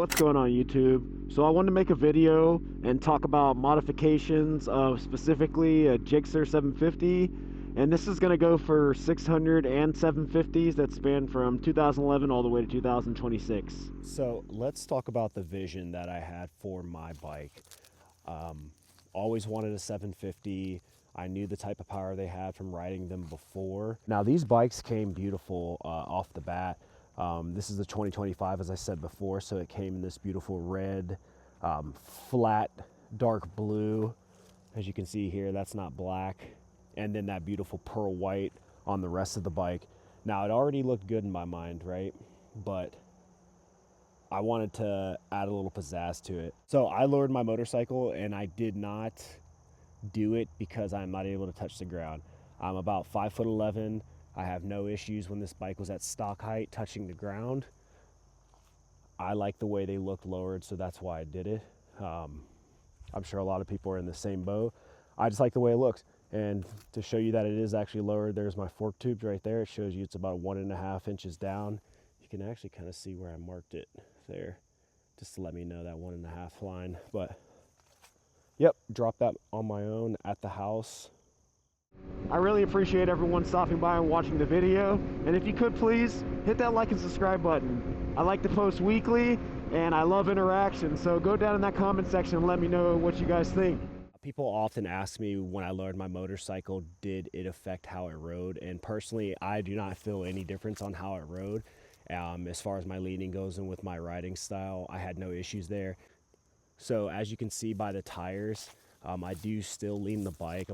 What's going on YouTube? So I wanted to make a video and talk about modifications of specifically a Gixxer 750, and this is going to go for 600 and 750s that span from 2011 all the way to 2026. So let's talk about the vision that I had for my bike. Always wanted a 750. I knew the type of power they had from riding them before. Now these bikes came beautiful off the bat. This is the 2025, as I said before, so it came in this beautiful red, flat, dark blue. As you can see here, that's not black. And then that beautiful pearl white on the rest of the bike. Now it already looked good in my mind, right? But I wanted to add a little pizzazz to it. So I lowered my motorcycle, and I did not do it because I'm not able to touch the ground. I'm about 5'11". I have no issues when this bike was at stock height touching the ground. I like the way they looked lowered, so that's why I did it. I'm sure a lot of people are in the same boat. I just like the way it looks. And to show you that it is actually lowered, there's my fork tubes right there. It shows you it's about 1.5 inches down. You can actually kind of see where I marked it there, just to let me know that 1.5 line. But yep, dropped that on my own at the house. I really appreciate everyone stopping by and watching the video, and if you could please hit that like and subscribe button. I like to post weekly and I love interaction, so go down in that comment section and let me know what you guys think. People often ask me when I lowered my motorcycle, did it affect how it rode? And personally, I do not feel any difference on how it rode. As far as my leaning goes and with my riding style, I had no issues there. So as you can see by the tires, I do still lean the bike.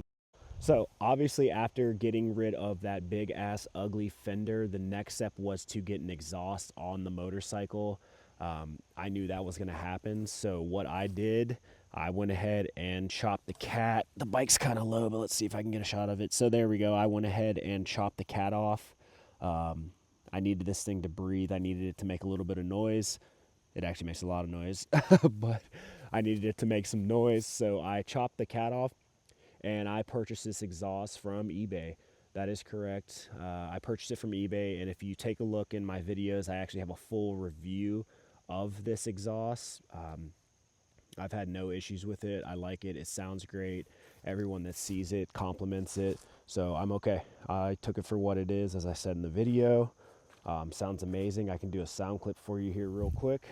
So obviously after getting rid of that big ass ugly fender, the next step was to get an exhaust on the motorcycle. I knew that was gonna happen. So what I did, I went ahead and chopped the cat. The bike's kind of low, but let's see if I can get a shot of it. So there we go. I went ahead and chopped the cat off. I needed this thing to breathe. I needed it to make a little bit of noise. It actually makes a lot of noise, but I needed it to make some noise. So I chopped the cat off, and I purchased this exhaust from eBay. That is correct. I purchased it from eBay, and if you take a look in my videos, I actually have a full review of this exhaust. I've had no issues with it. I like it. It sounds great. Everyone that sees it compliments it, so I'm okay. I took it for what it is, as I said in the video. Sounds amazing. I can do a sound clip for you here real quick.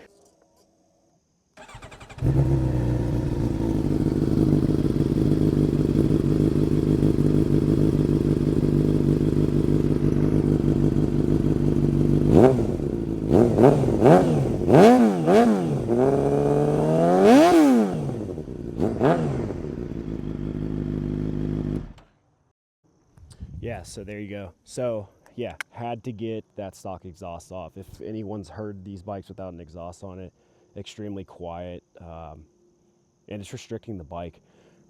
Yeah, so there you go. So yeah, had to get that stock exhaust off. If anyone's heard these bikes without an exhaust on it, extremely quiet, and it's restricting the bike,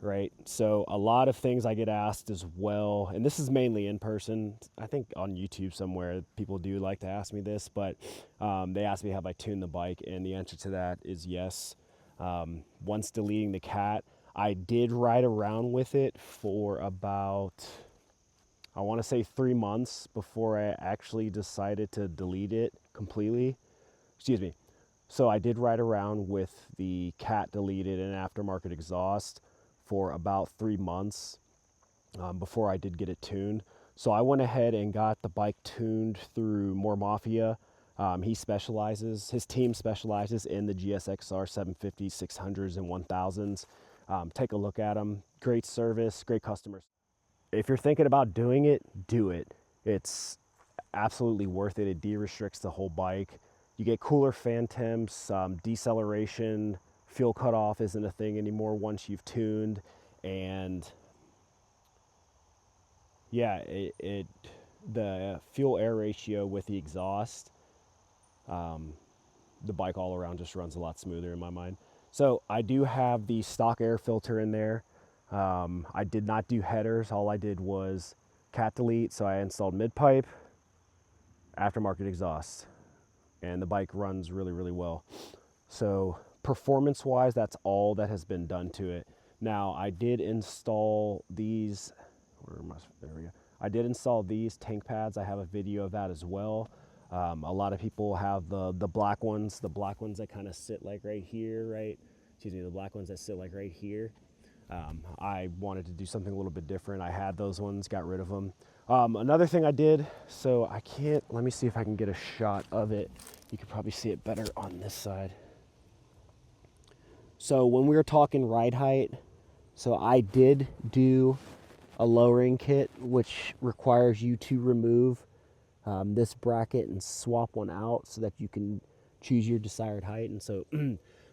right? So a lot of things I get asked as well, and this is mainly in person. I think on YouTube somewhere people do like to ask me this, but they ask me have I tuned the bike, and the answer to that is yes. Once deleting the cat, I did ride around with it for about, I want to say 3 months before I actually decided to delete it completely. Excuse me. So I did ride around with the cat deleted and aftermarket exhaust for about 3 months before I did get it tuned. So I went ahead and got the bike tuned through More Mafia. His team specializes in the GSXR 750, 600s, and 1000s. Take a look at them. Great service, great customers. If you're thinking about doing it, do it. It's absolutely worth it. It de-restricts the whole bike. You get cooler fan temps, deceleration, fuel cutoff isn't a thing anymore once you've tuned, and yeah, the fuel air ratio with the exhaust, the bike all around just runs a lot smoother in my mind. So I do have the stock air filter in there. I did not do headers. All I did was cat delete. So I installed mid-pipe, aftermarket exhaust, and the bike runs really, really well. So performance-wise, that's all that has been done to it. Now, I did install these, there we go. I did install these tank pads. I have a video of that as well. A lot of people have the black ones that kind of sit like right here, right? Excuse me, the black ones that sit like right here. I wanted to do something a little bit different. I had those ones, got rid of them. Another thing I did, so I can't, let me see if I can get a shot of it. You could probably see it better on this side. So when we were talking ride height, so I did do a lowering kit, which requires you to remove this bracket and swap one out so that you can choose your desired height. And so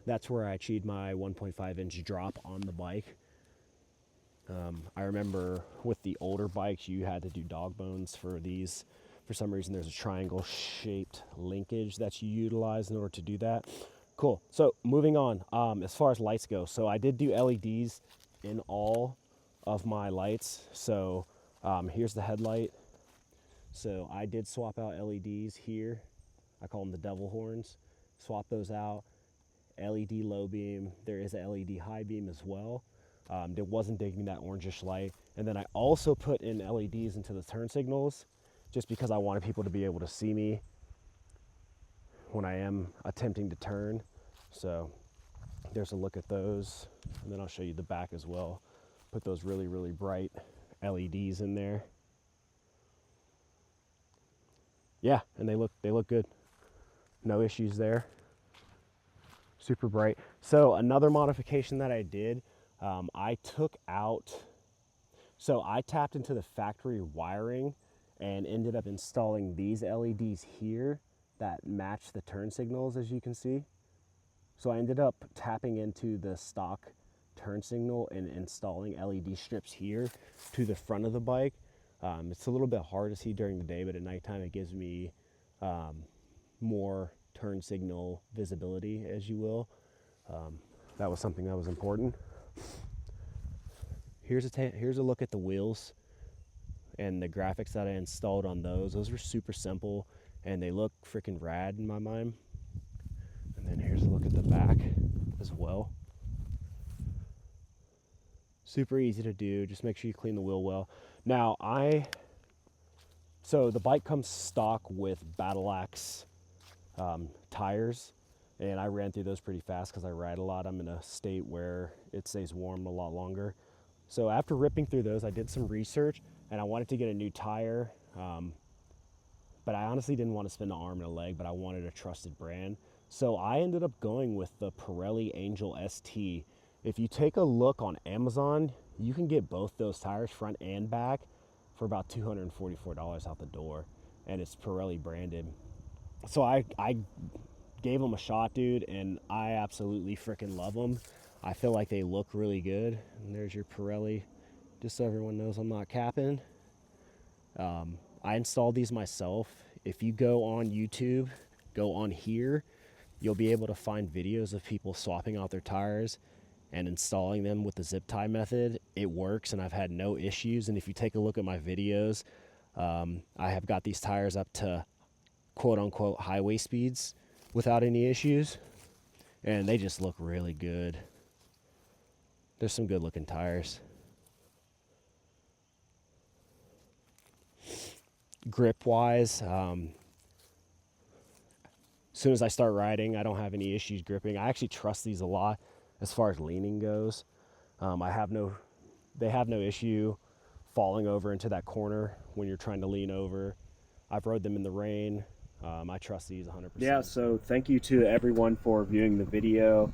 that's where I achieved my 1.5 inch drop on the bike. I remember with the older bikes, you had to do dog bones for these. For some reason, there's a triangle shaped linkage that you utilize in order to do that. Cool. So moving on, as far as lights go, so I did do LEDs in all of my lights. So here's the headlight. So I did swap out LEDs here. I call them the devil horns. Swap those out. LED low beam. There is a LED high beam as well. It wasn't digging that orangish light. And then I also put in LEDs into the turn signals just because I wanted people to be able to see me when I am attempting to turn. So there's a look at those. And then I'll show you the back as well. Put those really, really bright LEDs in there. Yeah, and they look good. No issues there. Super bright. So another modification that I did, I took out, so I tapped into the factory wiring and ended up installing these LEDs here that match the turn signals, as you can see. So I ended up tapping into the stock turn signal and installing LED strips here to the front of the bike. It's a little bit hard to see during the day, but at nighttime it gives me more turn signal visibility, as you will. That was something that was important. Here's a look at the wheels and the graphics that I installed on those. Those were super simple and they look freaking rad in my mind. And then here's a look at the back as well. Super easy to do. Just make sure you clean the wheel well. Now so the bike comes stock with Battle Axe tires, and I ran through those pretty fast because I ride a lot. I'm in a state where it stays warm a lot longer. So after ripping through those, I did some research and I wanted to get a new tire, but I honestly didn't want to spend an arm and a leg, but I wanted a trusted brand. So I ended up going with the Pirelli Angel ST. If you take a look on Amazon, you can get both those tires, front and back, for about $244 out the door, and it's Pirelli branded. So I gave them a shot, dude, and I absolutely freaking love them. I feel like they look really good. And there's your Pirelli, just so everyone knows I'm not capping. I installed these myself. If you go on YouTube, go on here, you'll be able to find videos of people swapping out their tires and installing them with the zip tie method. It works and I've had no issues. And if you take a look at my videos, I have got these tires up to quote unquote highway speeds without any issues, and they just look really good. There's some good looking tires. Grip wise, as soon as I start riding, I don't have any issues gripping. I actually trust these a lot as far as leaning goes. They have no issue falling over into that corner when you're trying to lean over. I've rode them in the rain. I trust these 100%. Yeah, so thank you to everyone for viewing the video.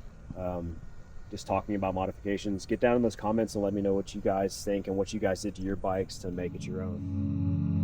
Just talking about modifications. Get down in those comments and let me know what you guys think and what you guys did to your bikes to make it your own.